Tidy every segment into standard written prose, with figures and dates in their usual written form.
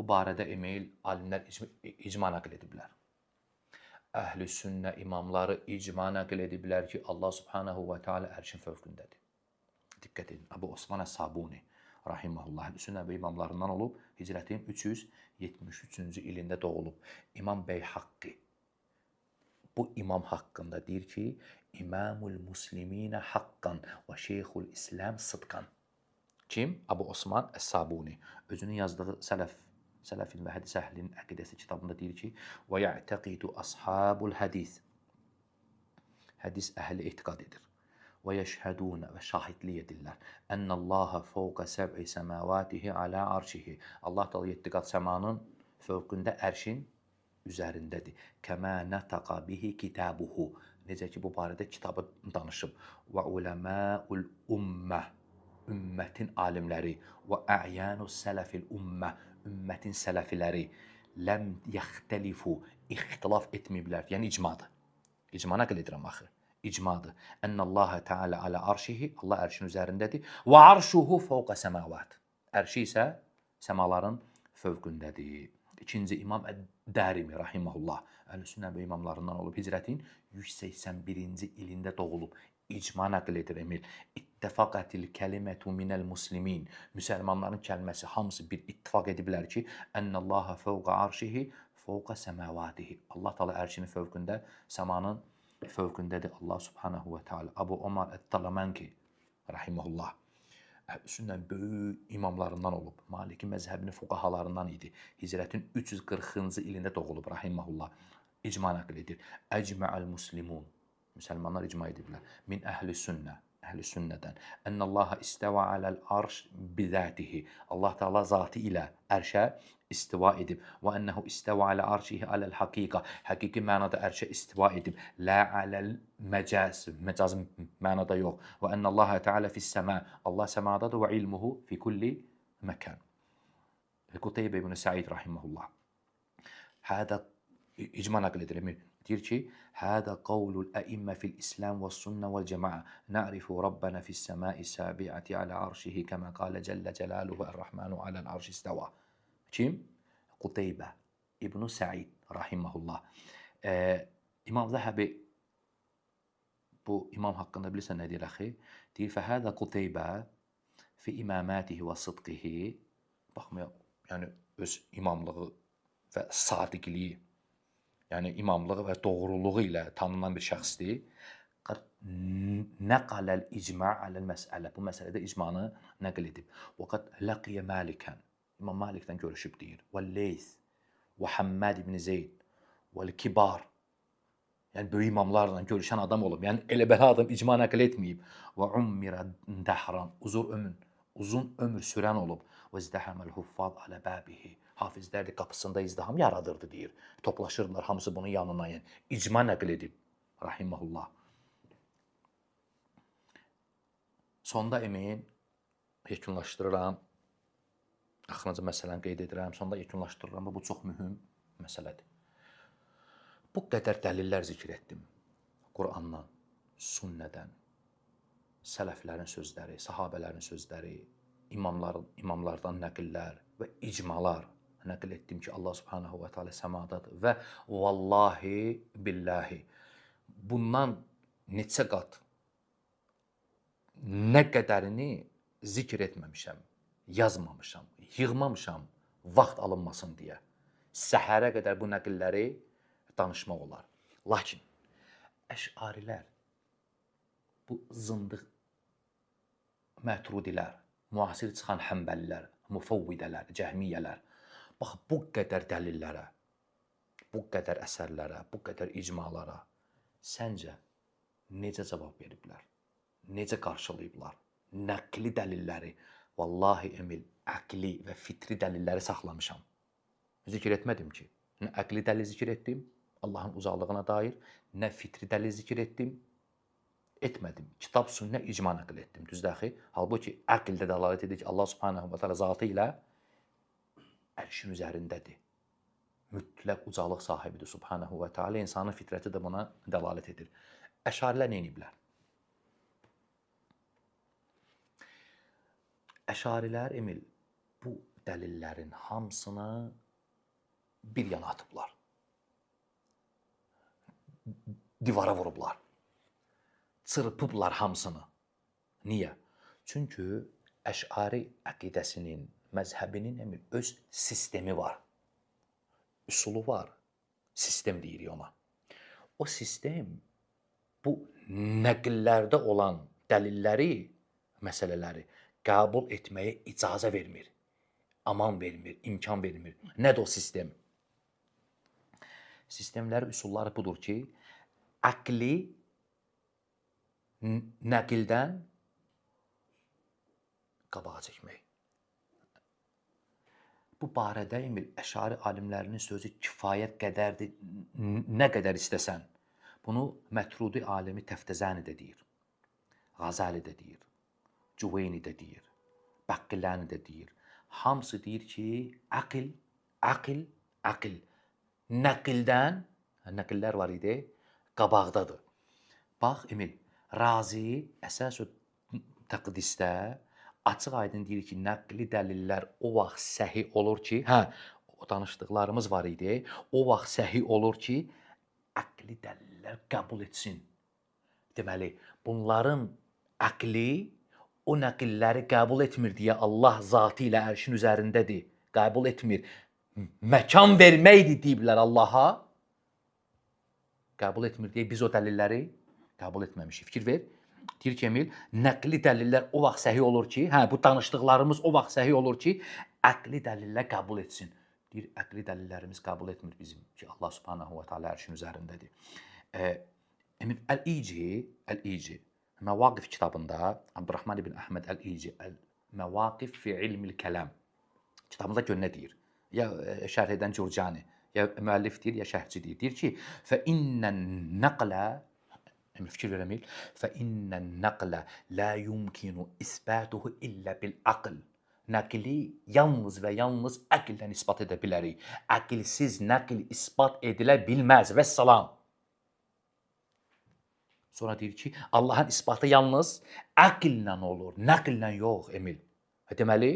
Bu barədə Emil alimlər icma nəql ediblər. Əhl-i sünnə imamları icma nəql ediblər ki, Allah subhanahu və teala ərşin fövqündədir. Diqqət edin, Əbu Osman Əs-Sabuni rahimehullah Əhl-i sünnə imamlarından olub, hicrətin 373-cü ilində doğulub. İmam Beyhaqqi bu imam haqqında deyir ki, İmamul Musliminə haqqan və Şeyxul İslam sıdqan. Kim? Əbu Osman Əs-Sabuni. Özünün yazdığı Sələfin və Hədis əhlinin əqidəsi kitabında deyir ki, və ya'taqidu ashabul hədis. Hədis əhli etiqad edir. Və yeşhədunə və şahidlik edirlər. Ənəllaha fəvqə səb'i səmavatihi alə arşihi. Allah da 7 qat səmanın fövqündə ərşin üzərindədir. Kəmə nətəqa bihi kitabuhu. Necə ki, bu barədə kitabı danışıb. Və uləməul ümmə. Ümmətin alimləri. Və ə'yanus sələfil ümmə. Ümmətin sələfiləri. Ləm yəxtəlifu. İxtilaf etməyiblər. Yəni icmadır. İcma nəql edirəm axı. İcmadır. Ənəllaha teala alə arşihi. Allah ərşin üzərindədir. Və arşuhu fəvqə səmavat. Ərşi isə səmaların fövqündədir. İkinci İmam Əd-Dərimi rahimehullah Əhl-i sünnə imamlarından olub, hicrətin 181-ci ilində doğulub. İcma nəql edir Emil. İttəfaqətil kəlimətu minəl muslimin. Müsəlmanların kəlməsi hamısı bir ittifaq ediblər ki, Ənəllaha fəvqə arşihi fəvqə səmavatihi. Allah Teala ərşinin fövqündə, səmanın fövqündədir Allah subhanahu və teala. Əbu Ömər Ət-Talamanki rahimehullah Əhl-i sünnə böyük imamlarından olub. Maliki məzhəbinin fuqahalarından idi. Hicrətin 340-cı ilində doğulub rahimehullah. İcma nəql edir. Əcmə'əl muslimun. Müsəlmanlar icma ediblər. Min əhli sünnə. Əhl-i sünnədən. Ənəllaha istəvə aləl arş bizətihi. Allah Teala zatı ilə ərşə istiva edib. Və ənəhu istəvə alə arşihi aləl haqiqa. Həqiqi mənada ərşə istiva edib. Lə aləl məcaz. Məcaz mənada yox. Və ənəllaha teala fissəmə. Allah səmadadır və ilmuhu fi kulli məkan. Qutaybə ibn Səid rahimehullah. Hədə icma nəql edir. Deyir ki, hədə qavlul əimmə fil İslam və sünnə vəl cəmaə. Nə'rifu Rabbənə fissəməi səbiəti alə arşihi kəmə qalə cəllə cəlaluhu ər-Rəhmənu aləl arşi istəvə. Kim? Qutaybə ibn Səid rahimehullah. İmam Zəhəbi bu imam haqqında bilirsən nə deyir axı? Deyir, fəhədə Qutaybə fi imamətihi və sıdqihi. Baxmaya, yəni öz imamlığı və sadiqliyi, yəni imamlığı və doğruluğu ilə tanınan bir şəxsdir. Nəqaləl icma aləl məsələ. Bu məsələdə icmanı nəql edib. Və qad ləqiyə Məlikən. İmam Malikdən görüşüb deyir. Və Leys, və Həmməd ibn Zeyd, və Kibar. Yəni böyük imamlarla görüşən adam olub. Yəni elə belə adam icma nəql etməyib. Və ummirə dəhran. Uzun ömür sürən olub. Və izdəhəməl huffaz alə bəbihi. Hafizlər də qapısında izdiham yaradırdı deyir. Toplaşırlar hamısı bunun yanına. Yəni icma nəql edib rahimehullah. Sonda emin yekunlaşdırıram. Axırıncı məsələni qeyd edirəm. Sonda yekunlaşdırıram və bu çox mühüm məsələdir. Bu qədər dəlillər zikr etdim. Qurandan, sünnədən, sələflərin sözləri, sahabələrin sözləri, imamlardan nəqillər və icmalar nəql etdim ki, Allah subhanahu və teala səmadadır və vallahi billahi bundan neçə qat nə qədərini zikr etməmişəm, yazmamışam, yığmamışam vaxt alınmasın deyə. Səhərə qədər bu nəqilləri danışmaq olar. Lakin əşarilər, bu zındıq mətrudilər, müasir çıxan həmbəlilər, müfəvvidələr, cəhmiyyələr, bax, bu qədər dəlillərə, bu qədər əsərlərə, bu qədər icmalara səncə necə cavab veriblər? Necə qarşılayıblar? Nəqli dəlilləri, vallahi Emil, əqli və fitri dəlilləri saxlamışam. Zikr etmədim ki, nə əqli dəlil zikr etdim, Allahın uzaqlığına dair, nə fitri dəlil zikr etdim, etmədim. Kitab, sünnə, icma nəql etdim. Düzdür axı? Halbuki əqildə dəlalət edir ki, Allah subhanahu və teala zatı ilə ərşin üzərindədir. Mütləq ucalıq sahibidir subhanahu və teala. İnsanın fitrəti də buna dəlalət edir. Əşarilər nə ediblər? Əşarilər, Emil, bu dəlillərin hamısını bir yana atıblar. Divara vurublar. Çırpıblar hamısını. Niyə? Çünki Əş'ari əqidəsinin, məzhəbinin öz sistemi var. Üsulu var. Sistem deyirik ona. O sistem bu nəqillərdə olan dəlilləri, məsələləri qəbul etməyə icazə vermir. Aman vermir, imkan vermir. Nədir o sistem? Sistemləri, üsulları budur ki, əqli nəqildən qabağa çəkmək. Bu barədə Əş'ari alimlərinin sözü kifayət qədərdir, nə qədər istəsən. Bunu Mətrudi alimi Təftəzəni də deyir, Qazali də deyir, Cüveyni də deyir, Bəqqilani də deyir. Hamısı deyir ki, aql nəqildən, nəqillər var idi, qabaqdadır. Bax, Razi əsas-ı təqdisdə açıq aydın deyir ki, nəqli dəlillər o vaxt səhih olur ki, o danışdıqlarımız var idi, o vaxt səhih olur ki, əqli dəlillər qəbul etsin. Deməli, bunların əqli o nəqilləri qəbul etmir deyə Allah zatı ilə ərşin üzərindədir, qəbul etmir. Məkan verməkdir deyiblər Allaha, qəbul etmir deyə biz o dəlilləri qəbul etməmişik. Fikir ver. Deyir ki, nəqli dəlillər o vaxt səhih olur ki, bu danışdıqlarımız o vaxt səhih olur ki, əqli dəlillər qəbul etsin. Deyir, əqli dəlillərimiz qəbul etmir bizim ki, Allah subhanahu wa ta'ala ərşin üzərindədir. Əl-İci, Məvaqif kitabında, Abdurrahman ibn Əhməd Əl-İci, Məvaqif fi ilmil kələm kitabında gör nə deyir? Ya şərh edən Cürcani, ya müəllif deyir, ya şərhçi deyir. Deyir ki, فَإِنَّ النَّقْلَ fikir verəməyil. فَإِنَّ النَّقْلَ لَا يُمْكِنُ إِثْبَاتُهُ إِلَّا بِالْعَقْلِ Nəqli yalnız və yalnız əqllə isbat edə bilərik. Əqilsiz nəql isbat edilə bilməz. Vəssalam. Sonra deyir ki, Allahın isbatı yalnız əqllə olur, nəqllə yox, Deməli,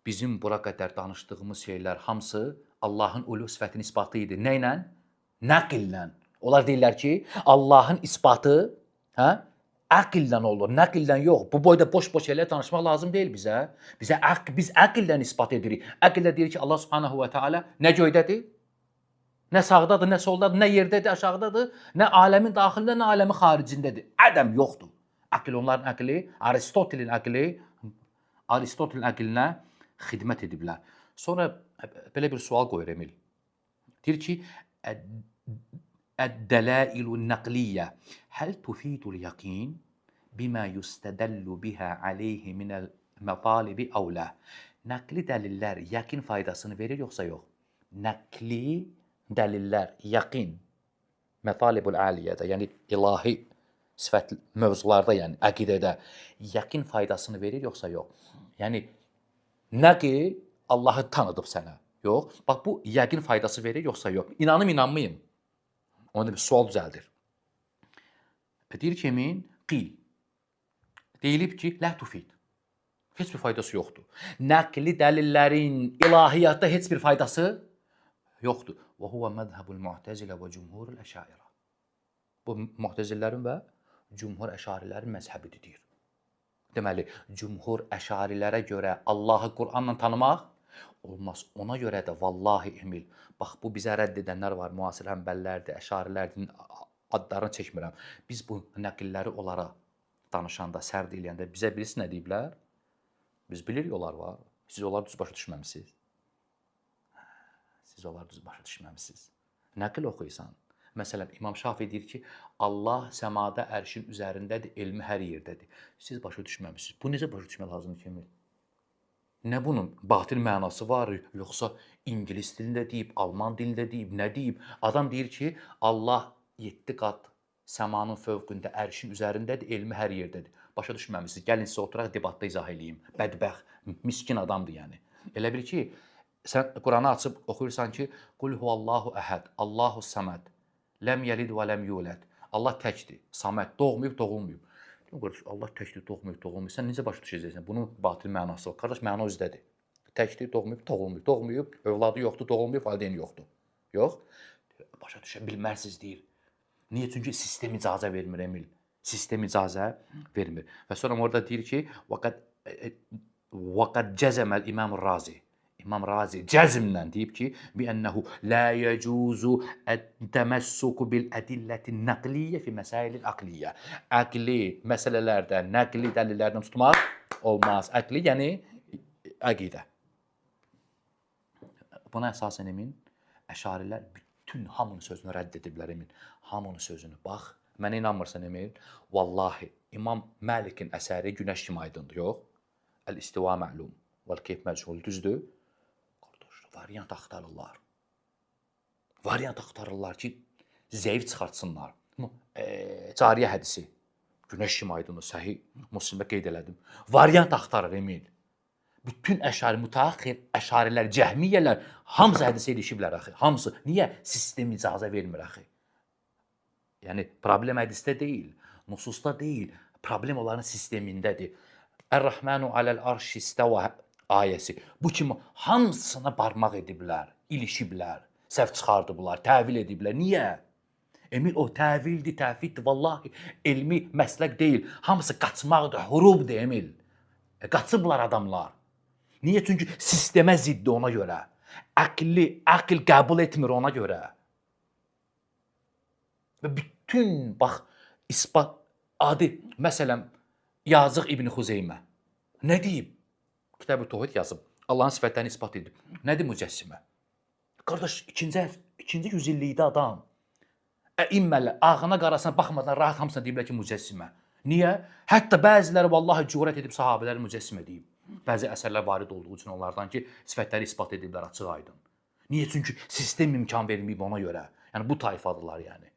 bizim bura qədər danışdığımız şeylər hamısı Allahın ulu sifətinin isbatı idi. Nə ilə? Nəqllə. Onlar deyirlər ki, Allahın isbatı əqllə olur, nəqllə yox. Bu boyda boş-boş şeylər danışmaq lazım deyil bizə. Biz əqllə isbat edirik. Əqllə deyir ki, Allah subhanahu wa ta'ala nə göydədir, nə sağdadır, nə soldadır, nə yerdədir, aşağıdadır, nə aləmin daxilində, nə aləmin xaricindədir. Ədəm yoxdur. Əql onların əqli, Aristotelin əqlinə xidmət ediblər. Sonra belə bir sual qoyur Emil. Deyir ki, الدلائل النقلية هل تفيد اليقين بما يستدل بها عليه من المطالب أو لا? Nəqli dəlillər yəqin faydasını verir yoxsa yox? Nəqli dəlillər yəqin mətalibul aliyyədə, yəni ilahi sifət mövzularda, yəni əqidədə yəqin faydasını verir yoxsa yox? Yəni nəql Allahı tanıdıb sənə. Yox. Bax bu yəqin faydası verir yoxsa yox? İnanım, inanmayım. Onda bir sual düzəldir. Deyir ki, qil. Deyilib ki, lə tufid. Heç bir faydası yoxdur. Nəqli dəlillərin ilahiyyatda heç bir faydası yoxdur. Və huvə məzhəbul mu'təzilə və cümhurul əşairə. Bu mu'təzillərin və cümhur əşarilərin məzhəbidir, deyir. Deməli, cümhur əşarilərə görə Allahı Qur'anla tanımaq olmaz. Ona görə də vallahi Emil, bax bu bizə rədd edənlər var, müasir həmbəllərdir, əşarilərdir, adlarını çəkmirəm. Biz bu nəqilləri onlara danışanda, sərd eləyəndə bizə birisi nə deyiblər? Biz bilirik onlar var. Siz onları düz başa düşməmisiniz. Siz onları düz başa düşməmisiniz. Nəqil oxuyursan. Məsələn, İmam Şafi deyir ki, Allah səmada ərşin üzərindədir, elmi hər yerdədir. Siz başa düşməmisiniz. Bu necə başa düşmək lazımdır ki, Emil? Nə bunun batil mənası var, yoxsa ingilis dilində deyib, alman dilində deyib, nə deyib? Adam deyir ki, Allah 7 qat səmanın fövqündə, ərşin üzərindədir, elmi hər yerdədir. Başa düşməmisiniz. Gəlin sizə oturaq, debatda izah eləyim. Bədbəxt, miskin adamdır yəni. Elə bil ki, sən Quranı açıb oxuyursan ki, Qul huvallahu əhəd, Allahu səməd, ləm yəlid və ləm yulad. Allah təkdir, saməd, doğmayıb, doğulmayıb. Allah təkdir, doğmayıb, doğulmayıb. Sən necə başa düşəcəksən? Bunun batil mənası var. Qardaş, məna özdədir. Təkdir, doğmayıb, doğulmayıb. Doğmayıb, övladı yoxdur, doğulmayıb, valideyni yoxdur. Yox. Başa düşə bilmərsiniz deyir. Niyə? Çünki sistem icazə vermir Emil. Sistem icazə vermir. Və sonra orada deyir ki, vaqad cəzəməl İmam Razi. İmam Razi cəzmlə deyib ki, bi'ənəhu la yecuzu təməssuku bil ədilləti nəqliyyə fi məsailil aqliyyə. Əqli məsələlərdə nəqli dəlillərdən tutmaq olmaz. Əqli yəni əqidə. Buna əsasən Emin, əşarilər bütün hamının sözünü rədd ediblər Emin. Hamının sözünü. Bax, mənə inanmırsan Emil. Vallahi İmam Məlikin əsəri günəş kimi aydındır, yox? Əl-istiva məlum, vəl-keyf məchul, düzdür? Variant axtarırlar. Variant axtarırlar ki, zəif çıxartsınlar. Cariyə hədisi. Günəş kimi aydındır, səhih. Müslimdə qeyd elədim. Variant axtarır Emil. Bütün əşari, mütəaxir əşarilər, cəhmiyyələr hamısı hədisə ilişiblər axı. Hamısı. Niyə? Sistem icazə vermir axı. Yəni, problem hədisdə deyil, nususda deyil. Problem onların sistemindədir. Ər-Rəhmənu aləl-arş istəvə ayəsi. Bu kimi hamısına barmaq ediblər, ilişiblər, səhv çıxardıblar, təvil ediblər. Niyə? Emil, o təvildir, təfiddir. Vallahi elmi məslək deyil. Hamısı qaçmaqdır, hurubdur Emil. Qaçıblar adamlar. Niyə? Çünki sistemə ziddi ona görə. Aql qəbul etmir ona görə. Və bütün, bax, ispat, adi, məsələn, yazıq İbn Xuzeymə. Nə deyib? Kitab-ı Tohid yazıb. Allahın sifətlərini ispat edib. Nədir mücəssimə? Qardaş, ikinci yüzillikdə adam. İmmələ, ağına qarasına baxmadan rahat hamısına deyiblər ki, mücəssimə. Niyə? Hətta bəziləri vallahi cürət edib sahabələri mücəssimə deyib. Bəzi əsərlər varid olduğu üçün onlardan ki, sifətləri ispat ediblər açıq aydın. Niyə? Çünki sistem imkan verməyib ona görə. Yəni, bu tayfadırlar yəni.